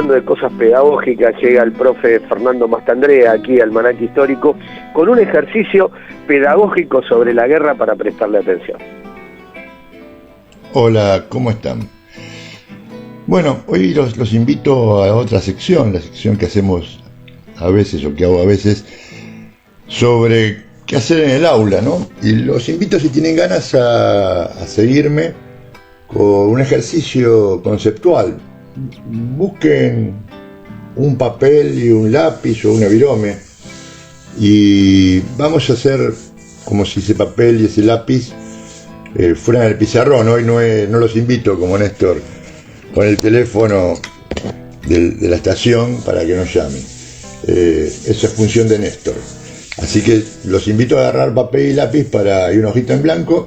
hablando de cosas pedagógicas, llega el profe Fernando Mastandrea aquí al Almanaque Histórico con un ejercicio pedagógico sobre la guerra para prestarle atención. Hola, ¿cómo están? Bueno, hoy los invito a otra sección, la sección que hacemos a veces o que hago a veces, sobre qué hacer en el aula, ¿no? Y los invito, si tienen ganas, a seguirme con un ejercicio conceptual. Busquen un papel y un lápiz o una virome y vamos a hacer como si ese papel y ese lápiz fueran el pizarrón. Hoy no los invito como Néstor con el teléfono de la estación para que nos llamen. Esa es función de Néstor. Así que los invito a agarrar papel y lápiz y una hojita en blanco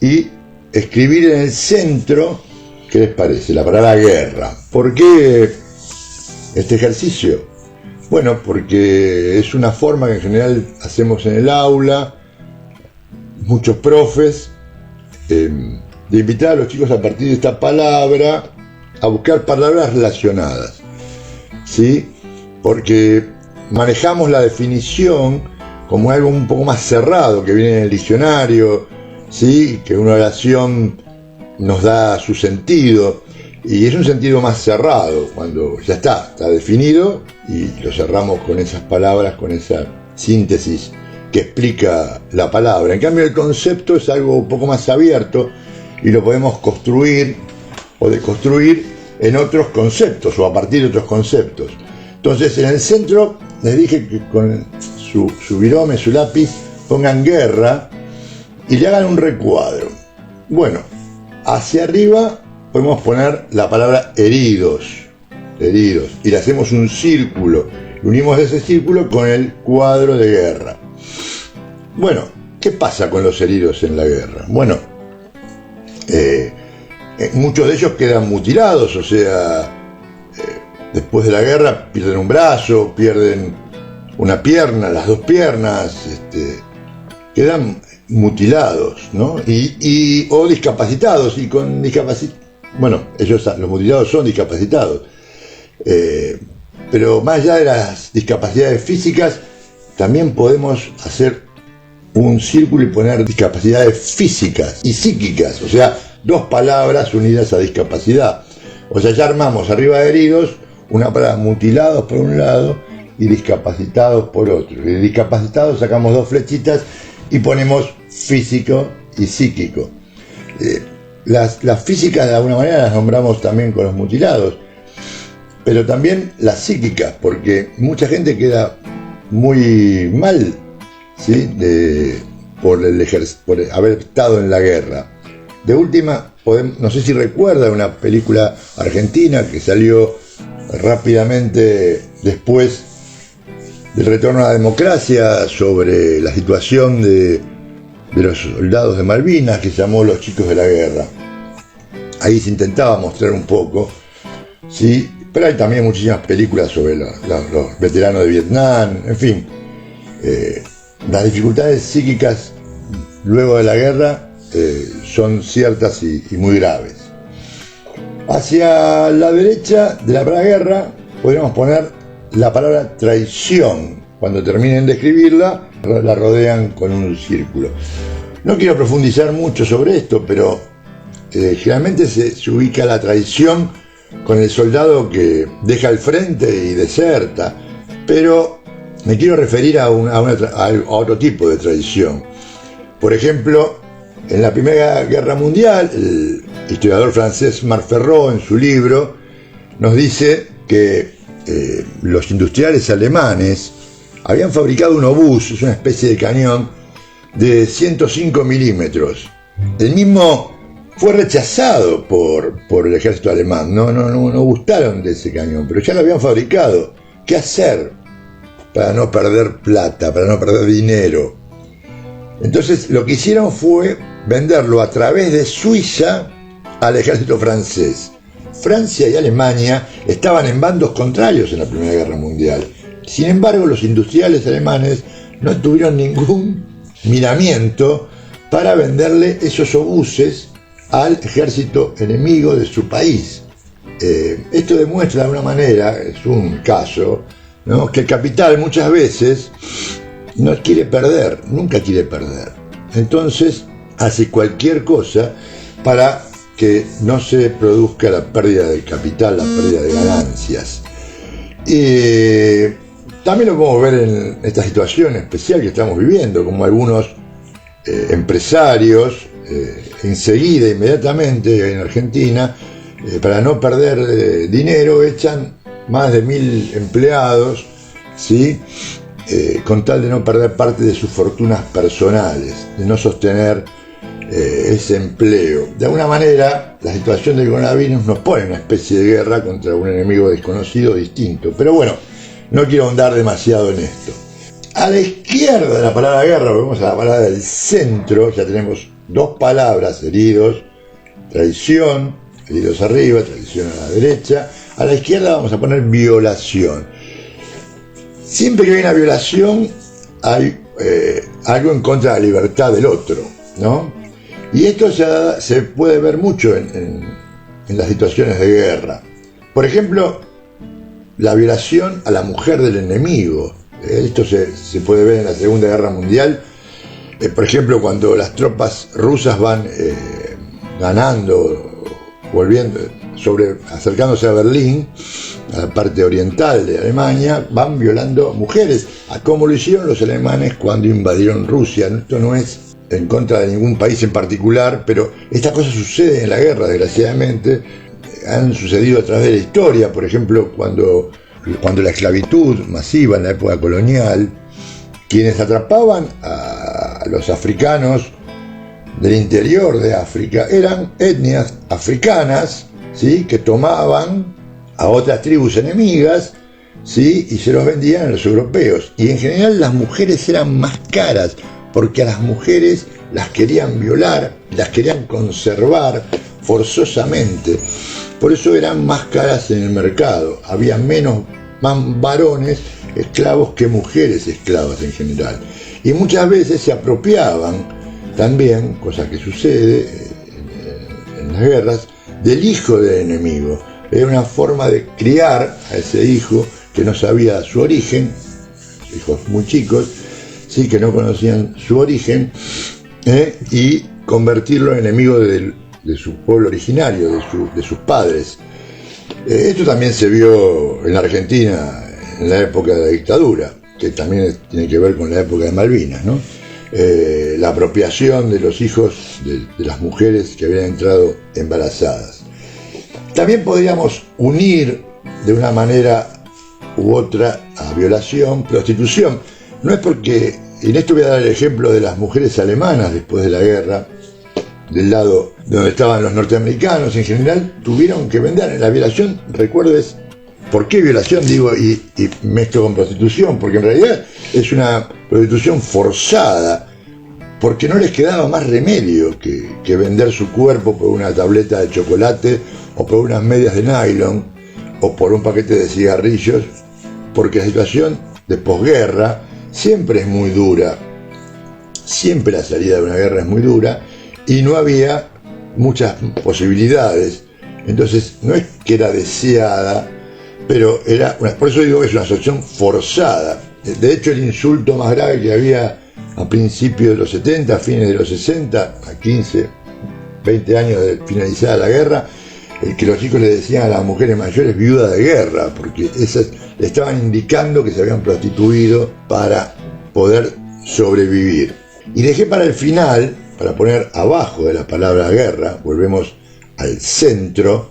y escribir en el centro, ¿qué les parece? La palabra guerra. ¿Por qué este ejercicio? Bueno, porque es una forma que en general hacemos en el aula, muchos profes, de invitar a los chicos a partir de esta palabra a buscar palabras relacionadas, ¿sí? Porque manejamos la definición como algo un poco más cerrado que viene en el diccionario, ¿sí? Que una oración nos da su sentido, y es un sentido más cerrado cuando ya está definido y lo cerramos con esas palabras, con esa síntesis que explica la palabra. En cambio, el concepto es algo un poco más abierto y lo podemos construir o deconstruir en otros conceptos o a partir de otros conceptos. Entonces, en el centro les dije que con su virome, su lápiz, pongan guerra y le hagan un recuadro. Bueno, hacia arriba podemos poner la palabra heridos, y le hacemos un círculo, y unimos ese círculo con el cuadro de guerra. Bueno, ¿qué pasa con los heridos en la guerra? Bueno, muchos de ellos quedan mutilados, o sea, después de la guerra pierden un brazo, pierden una pierna, las dos piernas, quedan mutilados, ¿no? O discapacitados, y con bueno, los mutilados son discapacitados, pero más allá de las discapacidades físicas, también podemos hacer un círculo y poner discapacidades físicas y psíquicas, o sea, dos palabras unidas a discapacidad. O sea, ya armamos arriba de heridos una palabra mutilados por un lado y discapacitados por otro. Y de discapacitados sacamos dos flechitas y ponemos físico y psíquico. Las físicas de alguna manera las nombramos también con los mutilados, pero también las psíquicas, porque mucha gente queda muy mal, ¿sí? por haber estado en la guerra. De última, no sé si recuerdan una película argentina que salió rápidamente después del retorno a la democracia sobre la situación de los soldados de Malvinas, que se llamó Los chicos de la guerra. Ahí se intentaba mostrar un poco, ¿sí? Pero hay también muchísimas películas sobre los veteranos de Vietnam, en fin. Las dificultades psíquicas luego de la guerra son ciertas y muy graves. Hacia la derecha de la palabra guerra podríamos poner la palabra traición. Cuando terminen de escribirla, la rodean con un círculo. No quiero profundizar mucho sobre esto, pero generalmente se ubica la traición con el soldado que deja el frente y deserta, pero me quiero referir a otro tipo de traición. Por ejemplo, en la Primera Guerra Mundial, el historiador francés Marc Ferró, en su libro, nos dice que los industriales alemanes habían fabricado un obús, es una especie de cañón, de 105 milímetros. El mismo fue rechazado por el ejército alemán, no gustaron de ese cañón, pero ya lo habían fabricado. ¿Qué hacer para no perder plata, para no perder dinero? Entonces lo que hicieron fue venderlo a través de Suiza al ejército francés. Francia y Alemania estaban en bandos contrarios en la Primera Guerra Mundial. Sin embargo, los industriales alemanes no tuvieron ningún miramiento para venderle esos obuses al ejército enemigo de su país. Esto demuestra de alguna manera, es un caso, ¿no?, que el capital muchas veces no quiere perder, nunca quiere perder. Entonces hace cualquier cosa para que no se produzca la pérdida de capital, la pérdida de ganancias. También lo podemos ver en esta situación especial que estamos viviendo, como algunos empresarios enseguida, inmediatamente en Argentina, para no perder dinero, echan más de 1.000 empleados, ¿sí?, con tal de no perder parte de sus fortunas personales, de no sostener ese empleo. De alguna manera, la situación del coronavirus nos pone en una especie de guerra contra un enemigo desconocido, distinto. Pero bueno, no quiero ahondar demasiado en esto. A la izquierda de la palabra guerra, volvemos a la palabra del centro, ya tenemos dos palabras: heridos, traición, heridos arriba, traición a la derecha. A la izquierda vamos a poner violación. Siempre que hay una violación hay algo en contra de la libertad del otro, ¿no? Y esto se puede ver mucho en las situaciones de guerra. Por ejemplo, la violación a la mujer del enemigo. Esto se puede ver en la Segunda Guerra Mundial. Por ejemplo, cuando las tropas rusas van ganando, acercándose a Berlín, a la parte oriental de Alemania, van violando mujeres, a como lo hicieron los alemanes cuando invadieron Rusia. Esto no es en contra de ningún país en particular, pero estas cosas suceden en la guerra, desgraciadamente. Han sucedido a través de la historia. Por ejemplo, cuando la esclavitud masiva en la época colonial, quienes atrapaban a los africanos del interior de África eran etnias africanas, ¿sí?, que tomaban a otras tribus enemigas, ¿sí?, y se los vendían a los europeos. Y en general las mujeres eran más caras, porque a las mujeres las querían violar, las querían conservar forzosamente. Por eso eran más caras en el mercado. Había más varones esclavos que mujeres esclavas en general. Y muchas veces se apropiaban también, cosa que sucede en las guerras, del hijo del enemigo. Era una forma de criar a ese hijo que no sabía su origen, hijos muy chicos, sí, que no conocían su origen, y convertirlo en enemigo de su pueblo originario, de sus padres. Esto también se vio en la Argentina en la época de la dictadura, que también tiene que ver con la época de Malvinas, ¿no? La apropiación de los hijos de las mujeres que habían entrado embarazadas. También podríamos unir de una manera u otra a violación, prostitución. No es porque, y en esto voy a dar el ejemplo de las mujeres alemanas después de la guerra, del lado de donde estaban los norteamericanos en general, tuvieron que vender. En la violación, recuerdes, ¿por qué violación? Digo, y mezclo con prostitución, porque en realidad es una prostitución forzada, porque no les quedaba más remedio que vender su cuerpo por una tableta de chocolate, o por unas medias de nylon, o por un paquete de cigarrillos, porque la situación de posguerra siempre es muy dura. Siempre la salida de una guerra es muy dura, y no había muchas posibilidades. Entonces no es que era deseada, pero por eso digo que es una situación forzada. De hecho, el insulto más grave que había a principios de los 70, a fines de los 60, a 15, 20 años de finalizada la guerra, que los chicos le decían a las mujeres mayores viuda de guerra, porque esas le estaban indicando que se habían prostituido para poder sobrevivir. Y dejé para el final, para poner abajo de la palabra guerra, volvemos al centro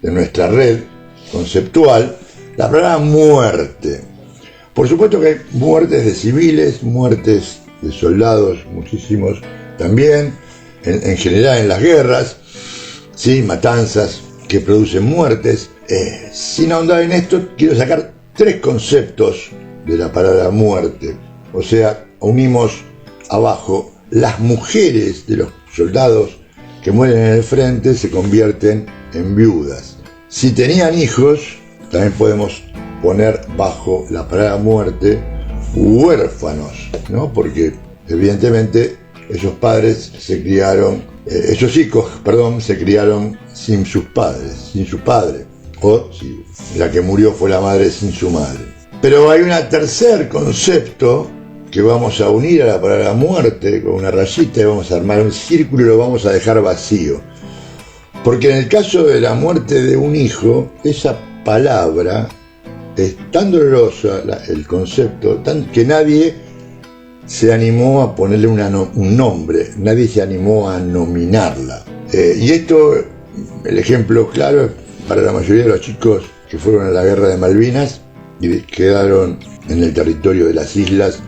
de nuestra red conceptual, la palabra muerte. Por supuesto que hay muertes de civiles, muertes de soldados, muchísimos también, en general en las guerras, ¿sí?, matanzas que producen muertes. Sin ahondar en esto, quiero sacar 3 conceptos de la palabra muerte. O sea, unimos abajo: las mujeres de los soldados que mueren en el frente se convierten en viudas. Si tenían hijos, también podemos poner bajo la palabra muerte huérfanos, ¿no? Porque evidentemente esos hijos se criaron sin sus padres, sin su padre. o si la que murió fue la madre sin su madre. Pero hay un tercer concepto que vamos a unir a la palabra muerte con una rayita y vamos a armar un círculo y lo vamos a dejar vacío. Porque en el caso de la muerte de un hijo, esa palabra es tan dolorosa, el concepto, que nadie se animó a ponerle un nombre, nadie se animó a nominarla. Y esto, el ejemplo claro es para la mayoría de los chicos que fueron a la guerra de Malvinas y quedaron en el territorio de las islas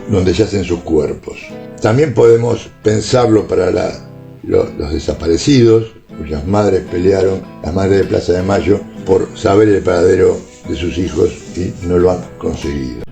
donde yacen sus cuerpos. También podemos pensarlo para los desaparecidos, cuyas madres pelearon, las madres de Plaza de Mayo, por saber el paradero de sus hijos y no lo han conseguido.